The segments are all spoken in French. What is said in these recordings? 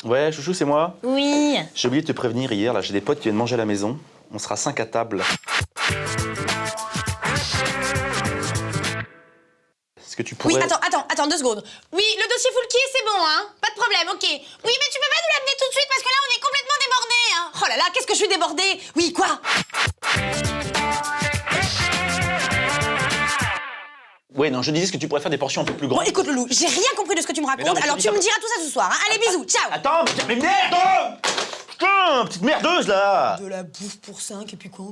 Ouais, chouchou, c'est moi. Oui. J'ai oublié de te prévenir hier, là, j'ai des potes qui viennent manger à la maison. On sera 5 à table. Est-ce que tu pourrais... Oui, attends, 2 secondes. Oui, le dossier Foulquier, c'est bon, hein. Pas de problème, ok. Oui, mais tu peux pas nous l'amener tout de suite parce que là, on est complètement débordés, hein. Oh là là, qu'est-ce que je suis débordée. Oui, quoi? Ouais, non, je disais ce que tu pourrais faire des portions un peu plus Bon, grandes. écoute, Loulou, j'ai rien compris de ce que tu me racontes, non, mais alors je tu veux me dire- diras tout ça ce soir, hein. Allez, bisous, ciao. Attends, mais merde! Putain, petite merdeuse, là! De la bouffe pour 5 et puis quoi.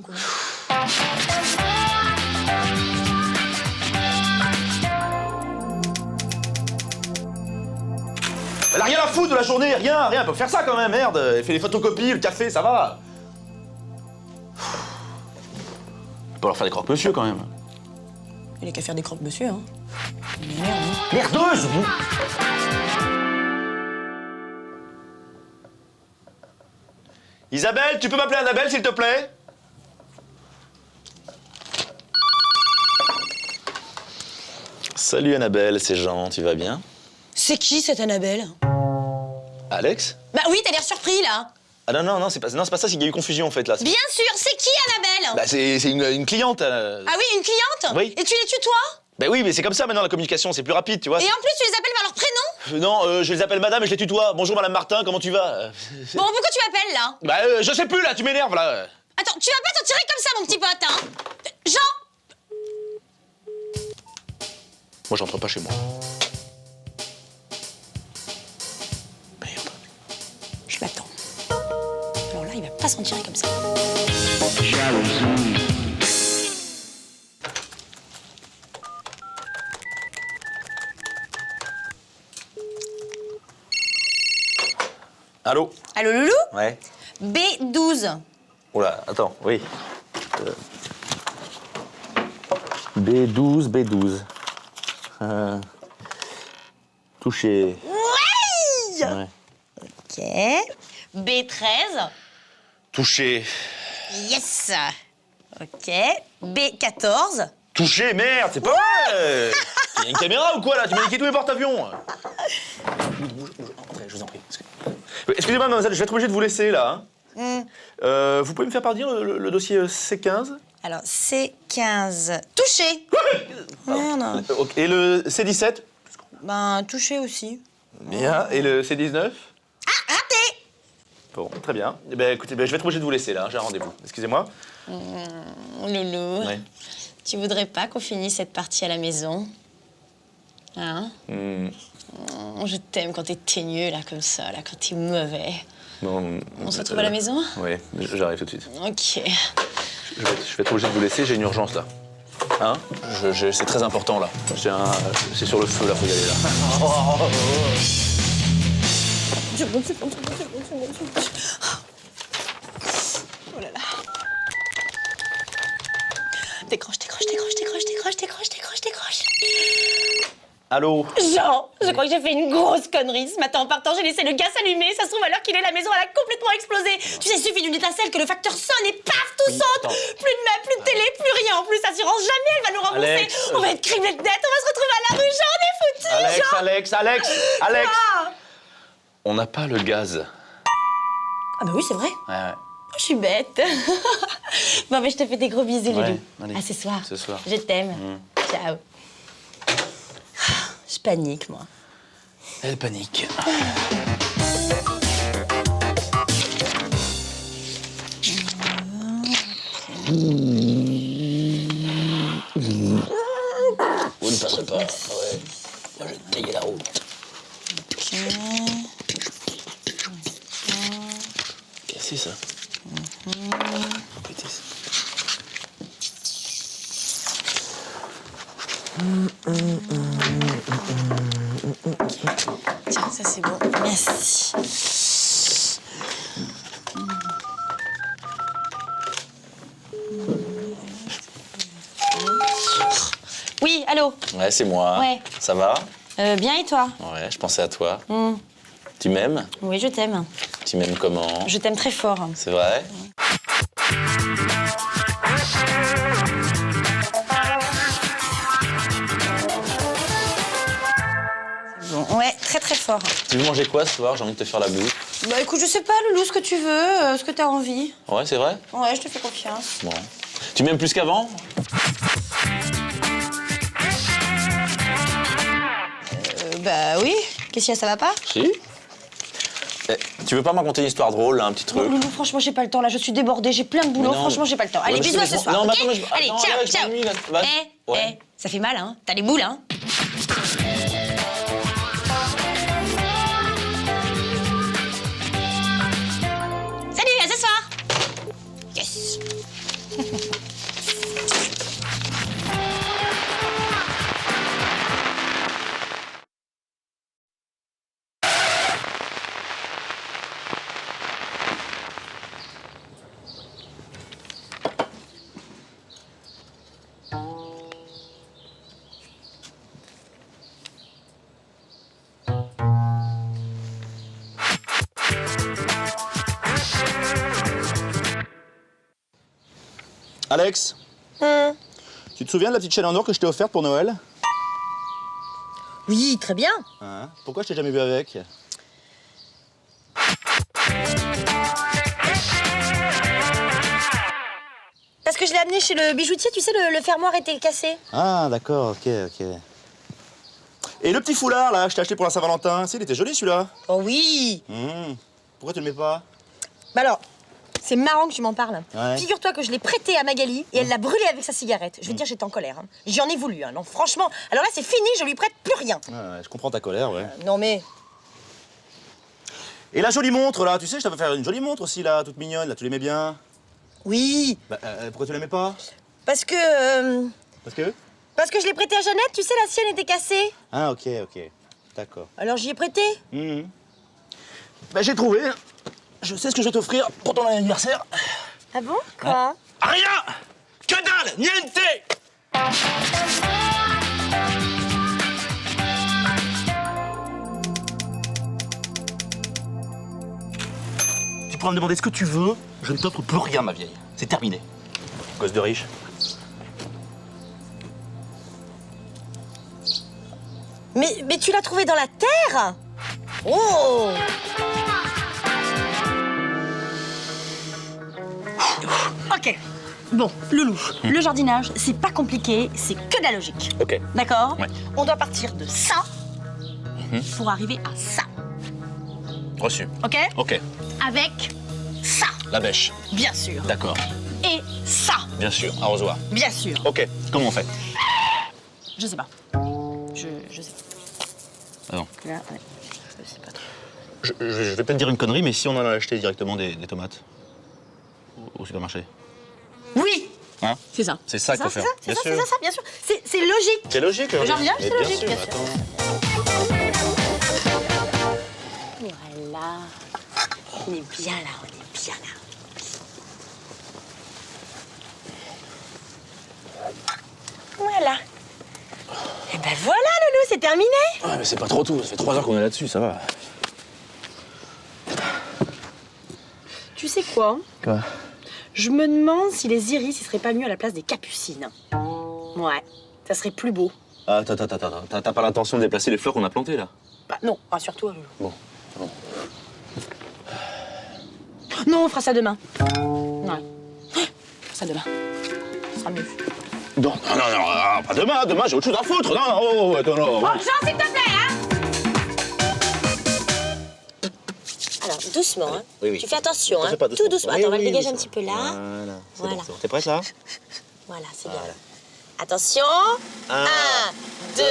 Elle a rien à foutre de la journée, rien, elle peut faire ça quand même, merde! Elle fait les photocopies, le café, ça va! Elle peut leur faire des croque-monsieur quand même. Il est qu'à faire des croque-monsieur, hein. Mais merde, hein. Merdeuse! Isabelle, tu peux m'appeler Annabelle, s'il te plaît? Salut Annabelle, c'est Jean, tu vas bien? C'est qui, cette Annabelle? Alex? Bah oui, t'as l'air surpris, là. Ah non, c'est pas ça, c'est qu'il y a eu confusion en fait là. Bien sûr, c'est qui, Annabelle? Bah c'est une cliente. Ah oui, une cliente? Oui. Et tu les tutoies? Bah oui, mais c'est comme ça maintenant la communication, c'est plus rapide, tu vois. Et en plus, tu les appelles par leur prénom? Non, je les appelle madame et je les tutoie. Bonjour madame Martin, comment tu vas? Bon, pourquoi tu m'appelles, là? Bah je sais plus là, tu m'énerves là. Attends, tu vas pas t'en tirer comme ça, mon petit pote, hein? Jean! Moi j'entre pas chez moi. Merde. Je l'attends. Alors là, il va pas s'en tirer comme ça. Allô? Allô, Loulou? Ouais. B12. Oula, attends, oui. B12. Touché. Ouais! Ouais. Ok. B13. Touché. Yes! Ok. B14. Touché, merde, c'est pas vrai! Il y a une caméra ou quoi là? Tu m'as niqué tous mes porte-avions! Bouge. Entrez, je vous en prie. Excusez-moi, mademoiselle, je vais être obligé de vous laisser là. Hein. Vous pouvez me faire parvenir le dossier C15? Alors, C15. Touché! Merde. Et le C17? Ben, touché aussi. Bien. Et le C19? Ah, raté! Bon, très bien. Eh ben, écoutez, je vais être obligé de vous laisser là, hein, j'ai un rendez-vous. Excusez-moi. Loulou, Ouais. tu voudrais pas qu'on finisse cette partie à la maison? Hein? Je t'aime quand t'es teigneux, là, comme ça, là, quand t'es mauvais. Non, On se retrouve à la maison? Oui, j'arrive tout de suite. Ok. Je vais être obligé de vous laisser, j'ai une urgence là. Hein? C'est très important là. C'est sur le feu là, faut y aller là. C'est bon. Oh là là. Décroche. Allô? Jean, je crois que j'ai fait une grosse connerie. Ce matin en partant, j'ai laissé le gaz allumé. Ça se trouve, à l'heure qu'il est, la maison, elle a complètement explosé. Tu sais, il suffit d'une étincelle que le facteur sonne et paf, tout saute. attends. Plus de meubles, plus de télé, plus rien. En plus, l'assurance, jamais elle va nous rembourser. Alex, On va être criblés de dettes, on va se retrouver à la rue. Jean, on est foutus, Jean. Alex! Ah. On n'a pas le gaz. Ah bah oui, c'est vrai. Ouais. Je suis bête. Bon, mais je te fais des gros bisous, Ouais, Loulou. allez. À ce soir. Ce soir. Je t'aime. Ciao. Je panique, moi. Elle panique. Vous ne passerez pas. Ouais. Moi, je vais te tailler la route. Qu'est-ce que c'est ça? Péter ça. Tiens, ça c'est bon. Merci. Oui, allô? Ouais, c'est moi. Ouais. Ça va? Bien et toi? Ouais, je pensais à toi. Tu m'aimes? Oui, je t'aime. Tu m'aimes comment? Je t'aime très fort. C'est vrai? Bon, ouais, très très fort. Tu veux manger quoi ce soir? J'ai envie de te faire la bouffe. Bah écoute, je sais pas, Loulou, ce que tu veux, ce que t'as envie. Ouais, c'est vrai? Ouais, je te fais confiance. Bon. Tu m'aimes plus qu'avant? Bah oui. Qu'est-ce qu'il y a, ça va pas? Si. Eh, tu veux pas me raconter une histoire drôle, là, un petit truc? Non, Loulou, franchement, j'ai pas le temps, là, je suis débordée, j'ai plein de boulot, non, franchement, j'ai pas le temps. Ouais, Allez, mais bisous à ce soir, non, mais ok? attends, Allez, attends, ciao, là, je ciao. m'ennuie, là. Va. Ouais. Ça fait mal, hein? T'as les boules, hein? Salut, à ce soir! Yes! Alex, tu te souviens de la petite chaîne en or que je t'ai offerte pour Noël? Oui, très bien. Hein? Pourquoi je t'ai jamais vu avec? Parce que je l'ai amené chez le bijoutier, tu sais, le fermoir était cassé. Ah, d'accord, ok, ok. Et le petit foulard, là, je t'ai acheté pour la Saint-Valentin, il était joli, celui-là. Oh oui! Pourquoi tu le mets pas? Bah alors, c'est marrant que tu m'en parles. Ouais. Figure-toi que je l'ai prêté à Magali et elle l'a brûlé avec sa cigarette. Je vais te dire, j'étais en colère. Hein. J'en ai voulu, hein. Non, franchement. Alors là, c'est fini, je lui prête plus rien. Ouais, je comprends ta colère, ouais. Non mais... Et la jolie montre, là, tu sais, je t'avais fait une jolie montre aussi, là, toute mignonne, là, tu l'aimais bien? Oui, Bah, pourquoi tu l'aimais pas? parce que... Parce que? Parce que je l'ai prêté à Jeannette, tu sais, la sienne était cassée. Ah, ok, ok. D'accord. Alors j'y ai prêté. Bah, j'ai trouvé. Je sais ce que je vais t'offrir pour ton anniversaire. Ah bon? Quoi? Rien! Que dalle! Niente! Tu pourras me demander ce que tu veux, je ne t'offre plus rien, ma vieille. C'est terminé. Gosse de riche. Mais tu l'as trouvé dans la terre? Oh! Ok. Bon, Loulou, le jardinage, c'est pas compliqué, c'est que de la logique. Ok. D'accord? Ouais. On doit partir de ça pour arriver à ça. Reçu. Ok? Ok. Avec ça, La bêche. bien sûr. D'accord. Et ça, Bien sûr. Arrosoir. bien sûr. Ok. Comment on fait? Je sais pas. Je sais pas. Ah non. Là, ouais. Je sais pas trop. Je vais peut-être dire une connerie, mais si on en a acheté directement des tomates au supermarché. Oui! Hein? C'est ça. C'est ça qu'il faut faire. C'est Bien ça, sûr. c'est ça, bien sûr. C'est logique. C'est logique. Le jardinage, Mais c'est logique, bien sûr. Attends. Voilà. On est bien là, on est bien là. Voilà. Et ben voilà, Loulou, c'est terminé. Ouais, mais c'est pas trop tôt. Ça fait 3 heures qu'on est là-dessus, ça va. Tu sais quoi? Quoi? Je me demande si les iris, ils seraient pas mieux à la place des capucines. Ouais, ça serait plus beau. Attends. T'as pas l'intention de déplacer les fleurs qu'on a plantées, là? Bah non, rassure-toi, Loulou. Bon. Non, on fera ça demain. Ouais. On fera ça demain. Ce sera mieux. Non, pas demain. Demain, j'ai autre chose à foutre. Non, attends, non. Bon, Jean, s'il te plaît, hein. Alors, doucement, hein. Oui. Tu fais attention, T'en hein. fais pas doucement. Tout doucement. Oui, Attends, on va oui, le dégager un doucement. petit peu là. Voilà. Voilà. Bon, t'es prête, là? Voilà, c'est Voilà. bien. Attention. 1, 2,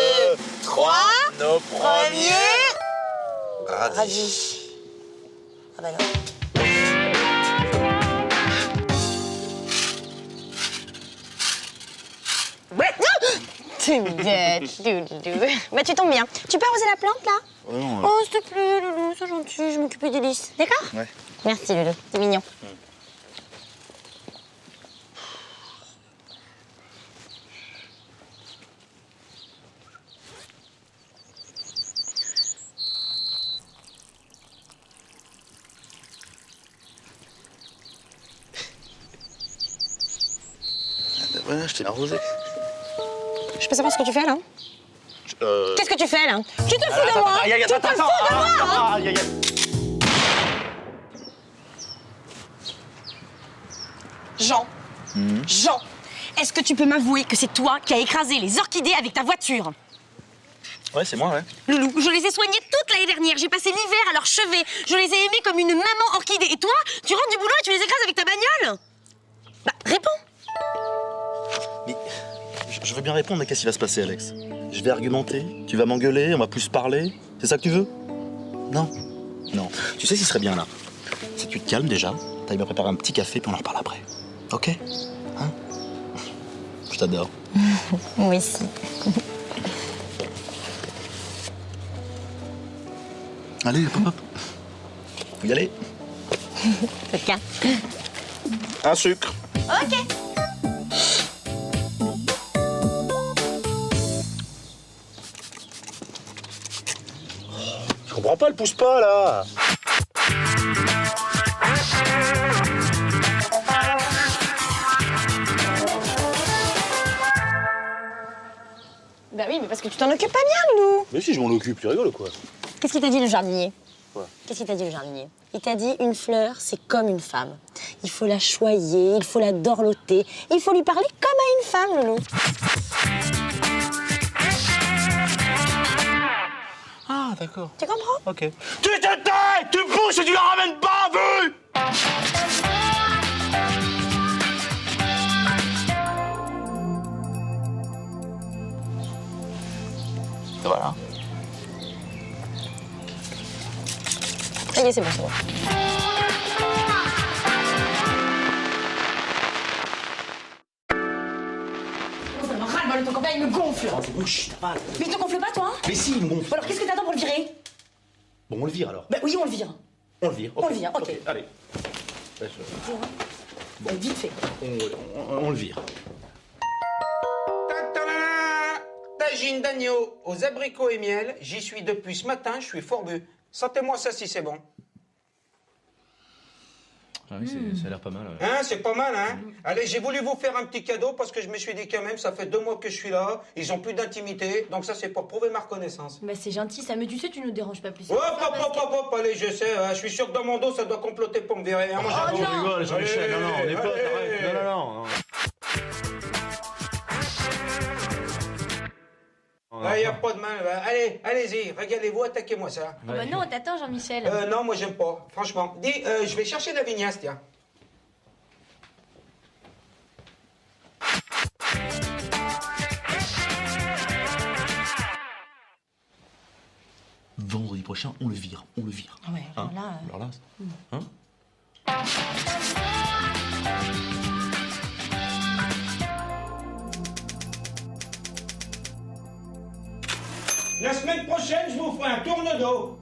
3. Nos Premier. radis. Radis. Ah bah non. T'es bête, Loulou. Bah tu tombes bien. Tu peux arroser la plante là? Non, Oh s'il te plaît, Loulou, c'est gentil, je vais m'occuper des lys. D'accord? Ouais. Merci Loulou, t'es mignon. Voilà, je t'ai arrosé. Je peux savoir ce que tu fais là? Qu'est-ce que tu fais, là? Tu te fous de moi? Tu te fous de moi, hein? Jean, Jean, est-ce que tu peux m'avouer que c'est toi qui as écrasé les orchidées avec ta voiture? Ouais, c'est moi, ouais. Loulou, je les ai soignées toute l'année dernière. J'ai passé l'hiver à leur chevet. Je les ai aimées comme une maman orchidée. Et toi, tu rentres du boulot et tu les écrases avec ta bagnole? Bah, réponds. Mais je veux bien répondre, mais qu'est-ce qui va se passer, Alex? Je vais argumenter, tu vas m'engueuler, on va plus se parler. C'est ça que tu veux? Non. Non. Tu sais ce qui serait bien, là? C'est que tu te calmes déjà, t'ailles me préparer un petit café, puis on en reparle après. Ok? Hein? Je t'adore. Moi aussi. Allez, hop, hop. Faut y aller. Ok. Un sucre. Ok. Je comprends pas, elle pousse pas, là. Bah oui, mais parce que tu t'en occupes pas bien, Loulou. Mais si, je m'en occupe, tu rigoles ou quoi? Qu'est-ce qu'il t'a dit, le jardinier? Quoi? Qu'est-ce qu'il t'a dit, le jardinier? Il t'a dit, une fleur, c'est comme une femme. Il faut la choyer, il faut la dorloter, il faut lui parler comme à une femme, Loulou. Ah, d'accord. Tu comprends? Ok. Tu te tais! Tu pousses et tu la ramènes pas, vu! Voilà. Ça y est, c'est bon, c'est bon. Ça me râle, ton copain, il me gonfle. Oh, c'est bon, chut, t'as pas... Mais il te gonfle pas, toi? Mais si, il me gonfle. Alors, qu'est-ce que t'attends pour le virer? Bon, on le vire alors. Bah oui, on le vire. On le vire. On le vire, ok. Allez. Bon, vite fait. On le vire. Ta-ta-la-la. Tagine d'agneau aux abricots et miel. J'y suis depuis ce matin, je suis fourbu. Sentez-moi ça si c'est bon. Ah oui, ça a l'air pas mal. Ouais. Hein, c'est pas mal, hein? Allez, j'ai voulu vous faire un petit cadeau parce que je me suis dit quand même, ça fait 2 mois que je suis là, ils ont plus d'intimité, donc ça c'est pour prouver ma reconnaissance. Bah c'est gentil, ça, mais tu sais, tu nous déranges pas plus. Hop, hop, hop, hop, hop, allez, je sais, hein, je suis sûr que dans mon dos, ça doit comploter pour me virer. Hein, moi, Oh, j'avoue. non. rigole, Jean-Michel. Non, non, on est potes, arrête. Allez. Non. Ah, y a pas de mal. Allez, allez-y, régalez-vous, attaquez-moi ça. Oh bah non, t'attends, Jean-Michel. Non, moi j'aime pas, franchement. Dis, je vais chercher la vignasse, tiens. Vendredi prochain, on le vire. On le vire. Ah ouais, Hein? alors là, Alors là, hein? La semaine prochaine, je vous ferai un tourne-dos.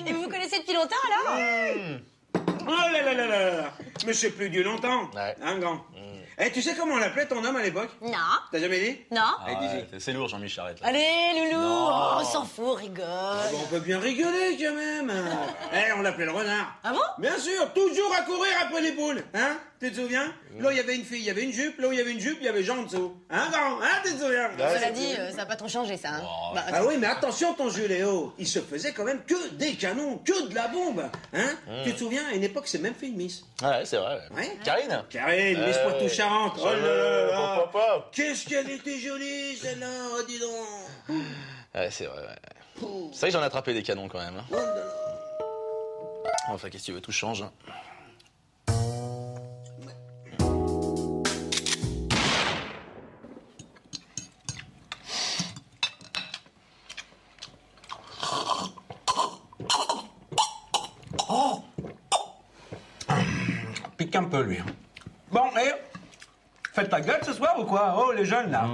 Et vous vous connaissez depuis longtemps, alors? Oh là là là là là. Mais c'est plus du longtemps. Ouais. Hein, grand. Eh, tu sais comment on l'appelait ton homme à l'époque? Non. T'as jamais dit? Non. Eh, dis-y. Ouais, c'est lourd, Jean-Michel, arrête. Là. Allez, Loulou, Non. on s'en fout, on rigole. Bon, on peut bien rigoler quand même. Eh, on l'appelait le renard. Ah bon? Bien sûr, toujours à courir après les poules. Hein? Tu te souviens? Là, il y avait une fille, il y avait une jupe. Là où il y avait une jupe, il y avait Jean en dessous. Hein, grand? Hein, tu te souviens? Cela dit, ça n'a pas trop changé, ça. Hein. Bah, Ah oui, mais attention, ton Juléo. Il se faisait quand même que des canons, que de la bombe. Hein? Tu te souviens, à une époque, c'est même fait une Miss. Ouais, c'est vrai. Ouais? Karine Karine, Miss Poitou-Charentes. Oh là là là. Papa. Qu'est-ce qu'elle était jolie, celle-là, oh, dis donc. Ouais, c'est vrai, ouais. C'est vrai que j'en ai attrapé des canons quand même. Hein. Oh là là. Enfin, qu'est-ce que tu veux, tout change. Hein. Pique un peu, lui. Bon, et faites ta gueule ce soir ou quoi? Oh, les jeunes, là.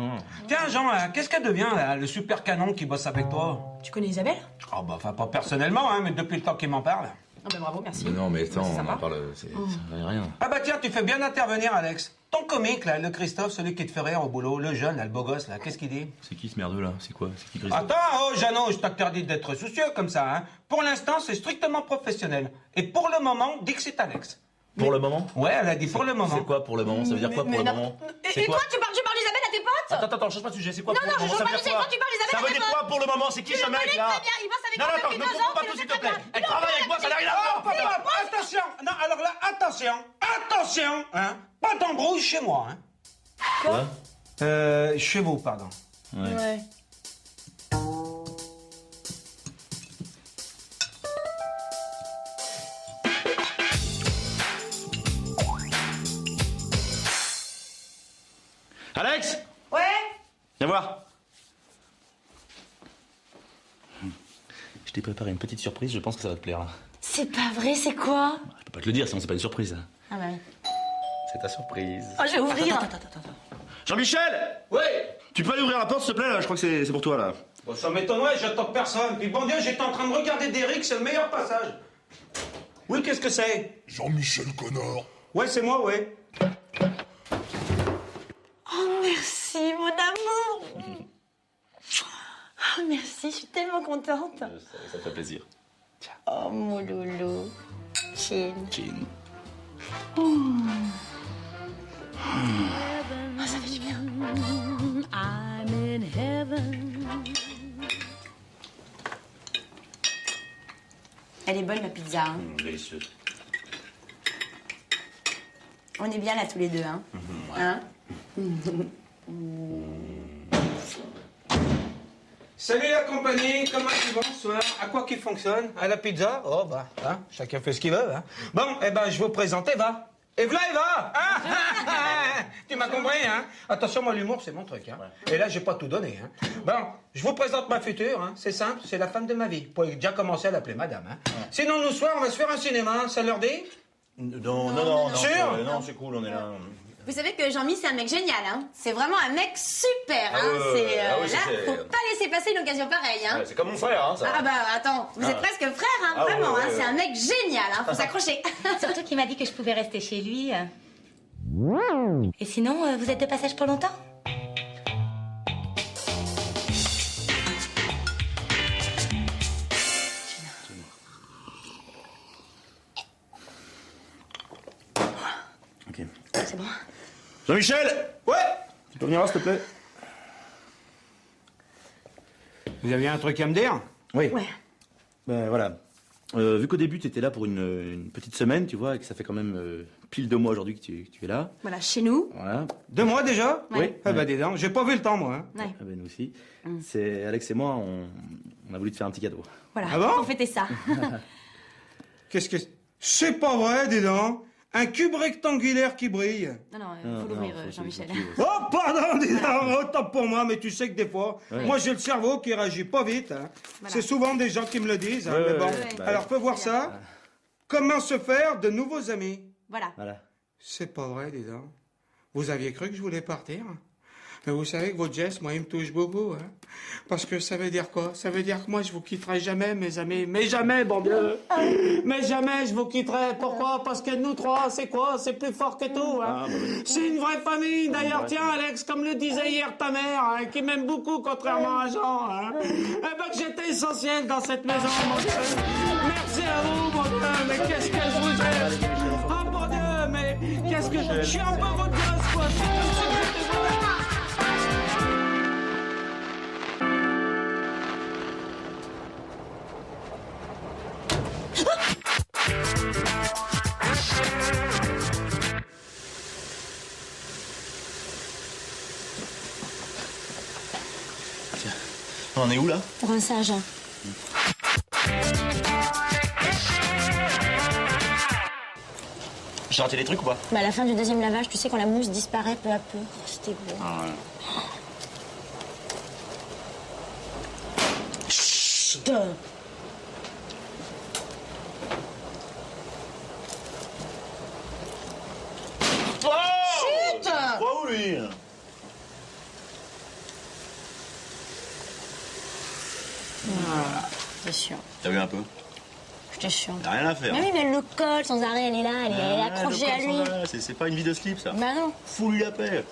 Tiens, Jean, qu'est-ce qu'elle devient, là, le super canon qui bosse avec toi? Tu connais Isabelle? Oh, bah, enfin, pas personnellement, hein, mais depuis le temps qu'il m'en parle. Ah bah bravo, merci. Non, mais attends, C'est on sympa. en parle. C'est rien. Ah bah tiens, tu fais bien intervenir, Alex. Ton comique, là, le Christophe, celui qui te fait rire au boulot, le jeune, là, le beau gosse, là, qu'est-ce qu'il dit? C'est qui ce merdeux là? C'est quoi? C'est qui Christophe? Attends, oh, Jeannot, je t'interdis d'être soucieux comme ça, hein. Pour l'instant, c'est strictement professionnel. Et pour le moment, dis que c'est Alex. Pour le moment? Ouais, elle a dit pour le moment. C'est quoi pour le moment? Ça veut dire quoi pour le moment? C'est Et quoi? toi, tu parles d'Isabelle à tes potes? Attends, change pas de sujet. C'est quoi Non, pour le non, je moment? Ça change veut pas dire de quoi? sujet. Quand tu parles d'Isabelle Ça à veut tes dire potes. quoi pour le moment? C'est qui Tu ce le mec connais là? très bien, il bosse avec Non, moi attends, depuis ne 2 comprends ans, pas tu tout le s'il sais te plaît. très bien. Elle travaille avec moi, ça n'a rien à voir. Papa, attention. Non, alors là, attention. Attention, hein. Pas d'embrouille chez moi, hein. Quoi? Chez vous, pardon. Ouais. Alex! Ouais. Viens voir. Je t'ai préparé une petite surprise, je pense que ça va te plaire là. C'est pas vrai, c'est quoi? Je peux pas te le dire, sinon c'est pas une surprise. Ah bah oui. C'est ta surprise. Oh, je vais ouvrir. Jean-Michel! Ouais. Tu peux aller ouvrir la porte s'il te plaît là? Je crois que c'est pour toi là. Bon, ça m'étonnerait, j'attends personne. Puis bon Dieu, j'étais en train de regarder Derrick, c'est le meilleur passage. Oui, qu'est-ce que c'est? Jean-Michel Connor. Ouais, c'est moi, ouais. Oh, merci, mon amour. Oh, merci, je suis tellement contente. Ça te fait plaisir. Oh, mon loulou. Chin. Chin. Ah, ça fait du bien. I'm in heaven. Elle est bonne, ma pizza. Hein. Délicieux. On est bien là, tous les deux, hein. Hein? Salut la compagnie, comment tu vas ce soir? À quoi qui fonctionne? À la pizza? Oh bah, hein, chacun fait ce qu'il veut, hein. Bon, eh ben, je vous présente Eva. Et voilà Eva, hein? Tu m'as compris, hein? Attention, moi, l'humour, c'est mon truc, hein. Et là, j'ai pas tout donné, hein. Bon, je vous présente ma future, hein. C'est simple, c'est la femme de ma vie. Vous pouvez déjà commencer à l'appeler madame, hein. Sinon, nous, soir, on va se faire un cinéma, ça leur dit? Non. Sûr? Non, c'est cool, on est là. Vous savez que Jean-Mi, c'est un mec génial, hein. C'est vraiment un mec super, hein. ouais, ah oui, là, c'est- faut pas laisser passer une occasion pareille, hein. C'est comme mon frère, hein, ça. Ah bah attends, vous êtes presque frères, hein, Ah, vraiment, ouais, hein. ouais, C'est ouais. un mec génial, hein. Faut s'accrocher. Surtout qu'il m'a dit que je pouvais rester chez lui. Et sinon, vous êtes de passage pour longtemps? Ok. C'est bon. Jean-Michel! Ouais! Tu peux venir là, s'il te plaît? Vous aviez un truc à me dire? Oui. Ouais. Ben voilà. Vu qu'au début, tu étais là pour une petite semaine, tu vois, et que ça fait quand même pile 2 mois aujourd'hui que tu es là. Voilà, chez nous. Voilà. 2 mois déjà? Oui. Ah bah dis donc, j'ai pas vu le temps, moi, hein. Ouais. Ah ben nous aussi. C'est Alex et moi, on a voulu te faire un petit cadeau. Voilà, Ah bon pour fêter ça. Qu'est-ce que... C'est pas vrai, dis donc. Un cube rectangulaire qui brille. Non, non, Non, faut l'ouvrir, non, faut- Jean-Michel. faut- Oh, pardon, dis donc, autant pour moi, mais tu sais que des fois, moi j'ai le cerveau qui réagit pas vite. Hein. C'est souvent des gens qui me le disent, hein, Ouais, mais bon. ouais, bah Alors, fais voir ça. Comment se faire de nouveaux amis? Voilà. Voilà. C'est pas vrai, dis donc. Vous aviez cru que je voulais partir? Mais vous savez que votre geste, moi, il me touche beaucoup. Hein. Parce que ça veut dire quoi? Ça veut dire que moi, je vous quitterai jamais, mes amis. Mais jamais, bon Dieu. Mais jamais, je vous quitterai. Pourquoi? Parce que nous trois, c'est quoi? C'est plus fort que tout. Hein. C'est une vraie famille. D'ailleurs, tiens, Alex, comme le disait hier ta mère, hein, qui m'aime beaucoup, contrairement à Jean. Hein. Eh ben, que j'étais essentiel dans cette maison, mon Dieu. Merci à vous, mon Dieu. Mais qu'est-ce que je vous aime. Oh, mon Dieu, mais qu'est-ce que je suis un peu votre gosse, quoi. On en est où là? Pour un sage. J'ai raté des trucs ou pas? Bah, à la fin du deuxième lavage, tu sais, quand la mousse disparaît peu à peu. Oh, c'était beau. Chut. Chut. Oh lui! T'es sûr. T'as vu un peu? Je te sûr. T'as rien à faire. Mais oui, mais elle le colle sans arrêt, elle est là, elle est accrochée à lui. C'est pas une vie de slip ça. Bah non. Fous-lui la paix.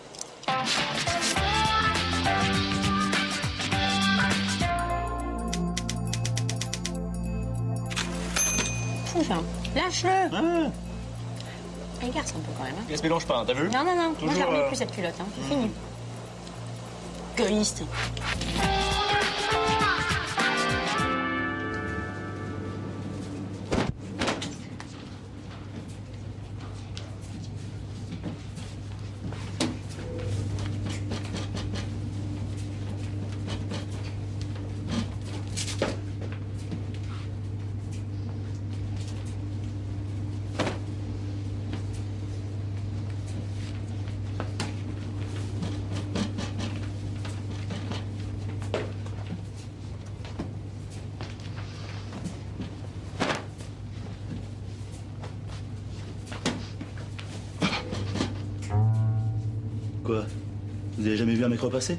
Fou ça. Lâche-le. Ah. les garces un peu quand même. Hein. Elle se mélange pas, hein, t'as vu? Non, non, non. Moi, je la remets Toujours, plus cette culotte. Hein. C'est fini. Égoïste. Quoi? Vous avez jamais vu un mec repasser?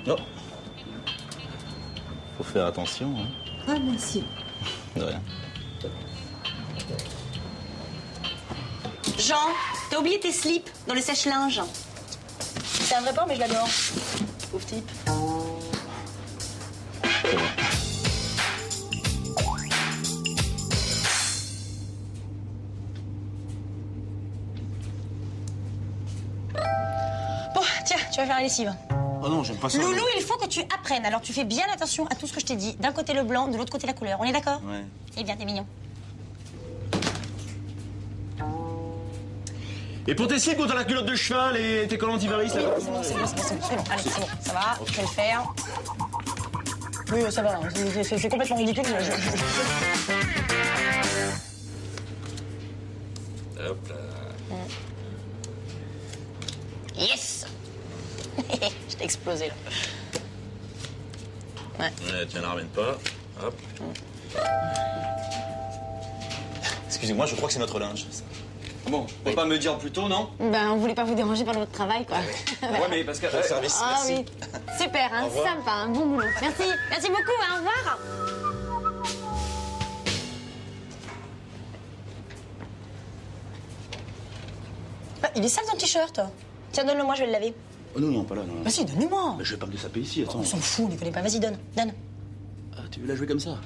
Oh. Faut faire attention, hein. Ah, merci. De rien. Jean, t'as oublié tes slips dans le sèche-linge. C'est un vrai porc, mais je l'adore. Pauvre type. C'est bon. Bon, tiens, tu vas faire la lessive. Oh non, j'aime pas ça. Loulou, il faut que tu apprennes. Alors tu fais bien attention à tout ce que je t'ai dit. D'un côté le blanc, de l'autre côté la couleur. On est d'accord? Ouais. Eh bien, t'es mignon. Et pour tes slips contre la culotte de cheval et tes collants antivaristes, là. C'est bon, c'est bon, c'est bon, c'est bon. Allez, c'est bon, ça va, je vais le faire. Oui, ça va, c'est complètement ridicule. Hop là. Yes. Je t'ai explosé, là. Ouais. Ouais, tiens, la ramène pas. Hop. Excusez-moi, je crois que c'est notre linge. ça. Bon, on peut pas me dire plus tôt, non? Ben, on voulait pas vous déranger par votre travail, quoi. Ouais, mais parce que... Service, Ah merci. oui. Super, hein, sympa, un bon boulot. Merci, merci beaucoup, hein, au revoir. Ah, il est sale ton t-shirt. Tiens, donne-le-moi, je vais le laver. Oh non, non, pas là, non. non. Vas-y, donne-le-moi. Mais je vais pas me saper ici, attends. On s'en fout, on les connaît pas. Vas-y, donne, donne. Ah, tu veux la jouer comme ça?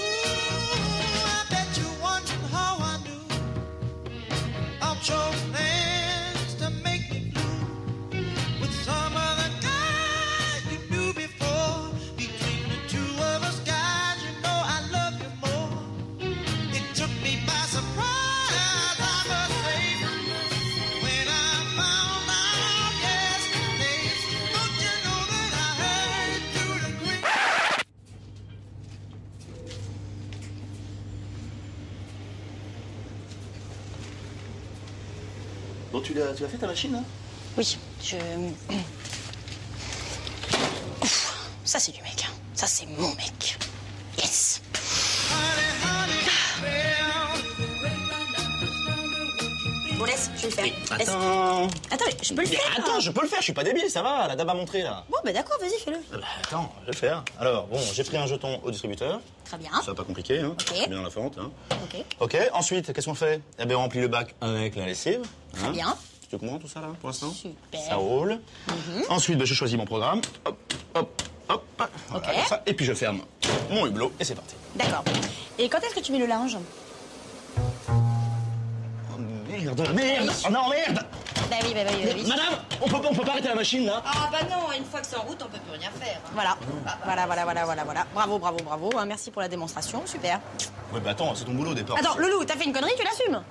I bet you're wondering how I knew of your plans to make me blue with some other guy you knew before. Between the two of us, guys, you know I love you more. It took me by surprise, I must say, when I found out yesterday. Don't you know that I heard it through the green? Bon, tu l'as fait ta machine, là? Oui, je... Ouf, ça, c'est du mec. Hein. Ça, c'est mon mec. Yes. Bon, laisse, je vais le faire. Laisse. Attends. Attends, mais je peux le Mais faire. attends, je peux le faire, je suis pas débile, ça va, la dame a montré, là. Bon, bah d'accord, vas-y, fais-le. Bah, attends, je vais le faire. Alors, bon, j'ai pris un jeton au distributeur. Très bien. Ça va pas compliqué, hein. Ok. C'est bien la fente, hein. Ok. Ok, ensuite, qu'est-ce qu'on fait? Eh bien, on remplit le bac avec la lessive. Très bien. Tu comprends tout ça, là, pour l'instant? Super. Ça roule. Ensuite, ben, je choisis mon programme. Hop, hop, hop. Voilà, Ok. comme ça. Et puis, je ferme mon hublot et c'est parti. D'accord. Et quand est-ce que tu mets le linge? Merde, merde! Oh non, merde! Bah oui, bah oui, bah oui. Madame, on peut pas arrêter la machine, là? Ah bah non, une fois que c'est en route, on peut plus rien faire. Voilà. Voilà. Bravo. Hein, merci pour la démonstration, super. Ouais, bah attends, c'est ton boulot au départ. Attends, Loulou, t'as fait une connerie, tu l'assumes?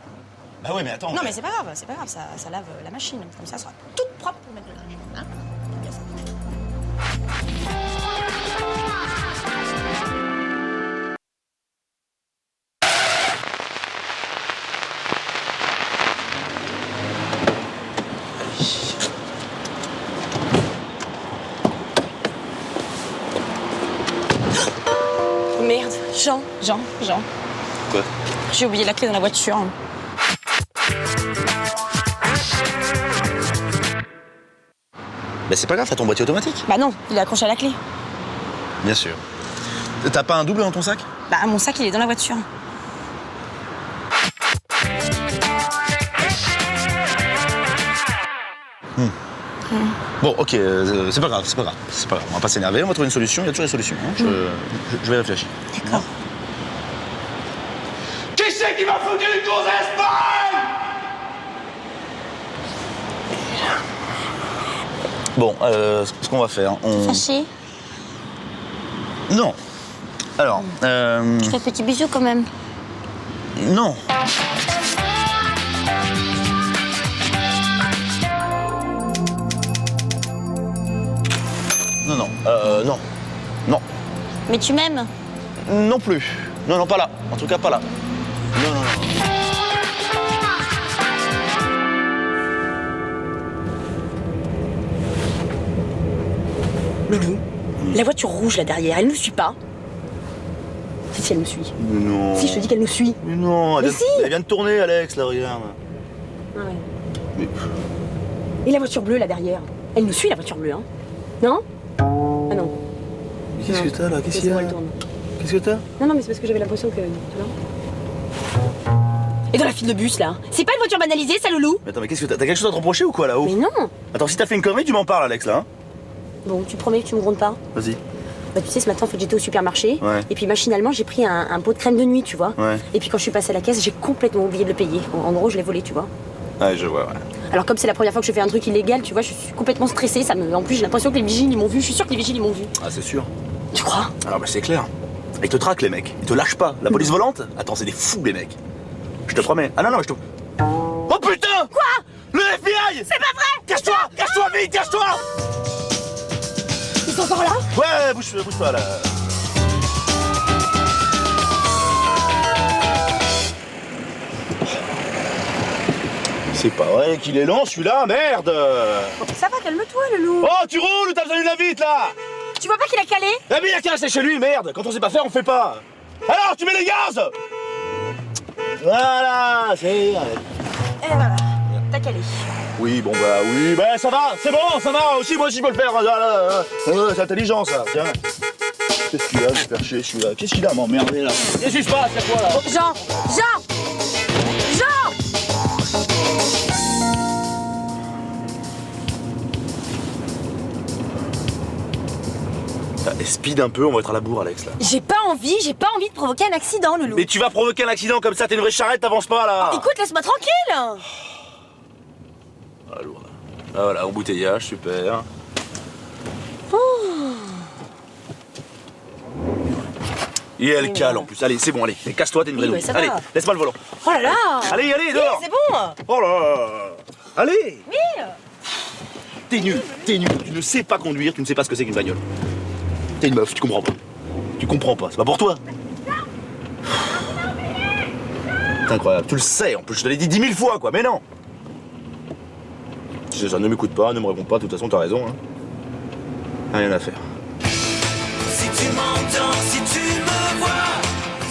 Bah ouais, mais attends. Non, mais c'est pas grave, ça lave la machine. Comme ça sera toute propre pour mettre le linge. Jean. Quoi? J'ai oublié la clé dans la voiture. Bah c'est pas grave, t'as ton boîtier automatique. Bah non, il est accroché à la clé. Bien sûr. T'as pas un double dans ton sac? Bah mon sac, il est dans la voiture. Bon, ok, c'est pas grave. On va pas s'énerver, on va trouver une solution, il y a toujours une solution. Hein. Je vais réfléchir. D'accord. Qui c'est qui m'a foutu une gonzesse pareille? Bon, ce qu'on va faire, Fâché. Non. Alors, Je fais petit bisou quand même. non. Non. Mais tu m'aimes? Non plus. Non, pas là. En tout cas, pas là. Non. Loulou, la voiture rouge là derrière, elle nous suit pas? Si, elle nous suit. Non. Si, je te dis qu'elle nous suit. Mais non, Mais elle vient de tourner, Alex, là, regarde. Ah ouais. Mais... Et la voiture bleue là derrière? Elle nous suit la voiture bleue, hein? Non? Ah non. Mais qu'est-ce que t'as là? Qu'est-ce qu'il y a? Elle tourne. Qu'est-ce que t'as? Non, mais c'est parce que j'avais l'impression que. Tu vois? Et dans la file de bus là? C'est pas une voiture banalisée, ça, Loulou? Mais attends, mais qu'est-ce que t'as? T'as quelque chose à te reprocher ou quoi là-haut? Mais non! Attends, si t'as fait une connerie, tu m'en parles, Alex, là. Hein. Bon, tu promets que tu me grondes pas? Vas-y. Bah, tu sais, ce matin, en fait, j'étais au supermarché. Ouais. Et puis, machinalement, j'ai pris un pot de crème de nuit, tu vois. Ouais. Et puis, quand je suis passée à la caisse, j'ai complètement oublié de le payer. En gros, je l'ai volé, tu vois. Ouais, je vois, ouais. Alors, comme c'est la première fois que je fais un truc illégal, tu vois, je suis complètement stressée. En plus, j'ai l'impression que les vigiles, ils m'ont vu. Je suis sûre que les vigiles, ils m'ont vu. Ah, c'est sûr. Tu crois? Alors, bah, c'est clair. Ils te traquent, les mecs. Ils te lâchent pas. La police volante? Attends, c'est des fous, les mecs. Je te promets. Ah non, je te... Oh putain! Quoi? Le FBI! C'est pas vrai! Cache-toi! Cache-toi, vite! Cache-toi! Ils sont encore là? Ouais, bouge pas, là. C'est pas vrai qu'il est lent, celui-là, merde! Ça va, calme-toi, le loup. Oh, tu roules ou t'as besoin d'une la vite, là? Tu vois pas qu'il a calé? Ah mais il a qu'à rester chez lui, merde! Quand on sait pas faire, on fait pas! Alors, tu mets les gaz! Voilà, c'est... Et voilà, t'as calé. Oui, bon bah oui, bah ça va, c'est bon, ça va aussi, moi aussi je peux le faire, c'est intelligent ça, tiens. Qu'est-ce qu'il a, je vais faire chier celui-là, qu'est-ce qu'il a à m'emmerder là? Qu'est-ce qui se passe, c'est quoi là? Jean! Et speed un peu, on va être à la bourre Alex là. J'ai pas envie de provoquer un accident, Loulou. Mais tu vas provoquer un accident comme ça, t'es une vraie charrette, t'avances pas là. Écoute, laisse-moi tranquille. Ah lourd. Ah voilà, embouteillage, super. Et elle cale en plus. Allez, c'est bon, allez, casse-toi, t'es une vraie Oui, louche. ça va. Allez, laisse-moi le volant. Oh là là. Allez, dehors. C'est bon. Oh là là. Allez. Oui. T'es nul. Tu ne sais pas conduire, tu ne sais pas ce que c'est qu'une bagnole. T'es une meuf, tu comprends pas. Tu comprends pas, c'est pas pour toi. C'est incroyable, tu le sais en plus, je te l'ai dit 10 000 fois quoi, mais non. Si ça ne m'écoute pas, ne me réponds pas, de toute façon t'as raison. Hein. Rien à faire. Si tu m'entends, si tu me vois,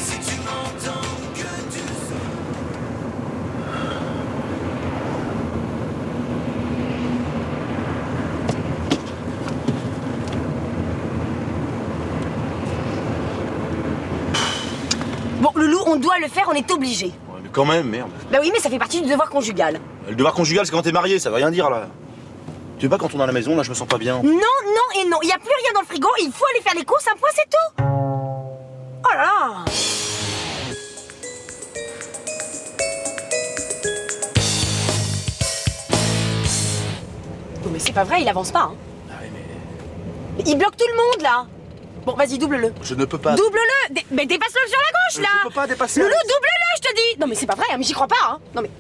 si tu m'entends, que tu sais. Bon, Loulou, on doit le faire, on est obligé. Ouais, mais quand même, merde. Bah oui, mais ça fait partie du devoir conjugal. Le devoir conjugal, c'est quand t'es marié, ça veut rien dire là. Tu veux pas quand on est à la maison, là, je me sens pas bien. Non, non et non. Il n'y a plus rien dans le frigo, il faut aller faire les courses, un point, c'est tout. Oh là là. Non mais c'est pas vrai, il avance pas. Hein. Ah oui, Mais il bloque tout le monde là. Bon, vas-y, double-le. je ne peux pas. Double-le. Mais dépasse-le sur la gauche là. Je peux pas dépasser. Loulou, Alex. double-le, je te dis. Non mais c'est pas vrai, hein, mais j'y crois pas. Hein. Non mais.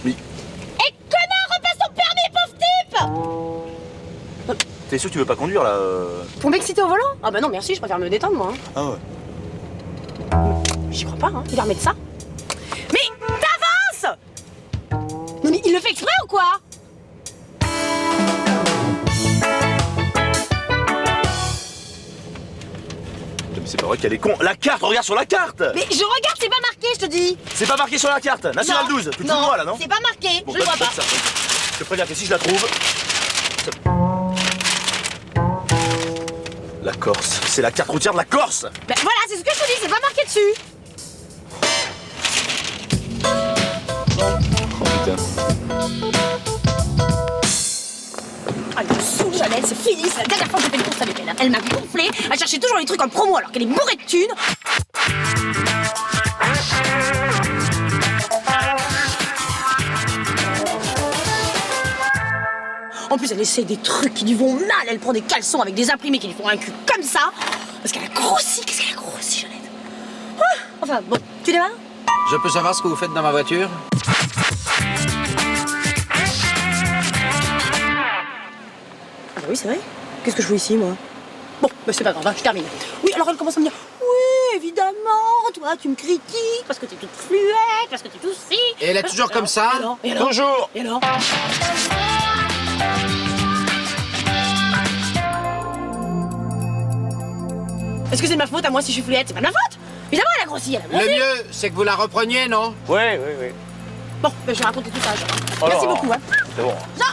Mais Eh connard, repasse ton permis, pauvre type. t'es sûr que tu veux pas conduire là Pour m'exciter au volant? Ah bah non, merci, je préfère me détendre moi. Hein. Ah ouais. J'y crois pas, hein. Il va remettre ça. Mais t'avances. Non mais il le fait exprès ou quoi? c'est pas vrai qu'elle est con. La carte, regarde sur la carte. Mais je regarde, c'est pas marqué, je te dis. C'est pas marqué sur la carte. National Non. 12, tu te Non, fous de moi là, non? c'est pas marqué, Bon, je le vois donne pas. ça. Je te préviens que si je la trouve... La Corse, c'est la carte routière de la Corse. Ben voilà, c'est ce que je te dis, c'est pas marqué dessus. Oh putain. Ah, elle me saoule, Janelle, c'est fini, c'est la dernière fois que j'ai fait une course avec elle. Hein. Elle m'a gonflé, elle cherchait toujours les trucs en promo alors qu'elle est bourrée de thunes. En plus, elle essaye des trucs qui lui vont mal. Elle prend des caleçons avec des imprimés qui lui font un cul comme ça. Parce qu'elle a grossi. Qu'est-ce qu'elle a grossi, Jeannette? Ah, enfin, bon, tu démarres? Je peux savoir ce que vous faites dans ma voiture? Ah bah oui, c'est vrai. Qu'est-ce que je fais ici, moi? Bon, bah c'est pas grave, hein, je termine. Oui, alors elle commence à me dire, oui, évidemment, toi, tu me critiques parce que t'es toute fluette, parce que t'es tout si. Et elle est toujours comme ça? Et alors? Toujours. Et alors? Est-ce que c'est de ma faute à moi si je suis fluette? C'est pas de ma faute! Évidemment, elle a grossi, elle a grossi. Le mieux, c'est que vous la repreniez, non? Oui. Bon, bah, je vais raconter tout ça, genre. Oh Merci là. beaucoup, hein. C'est bon. Ça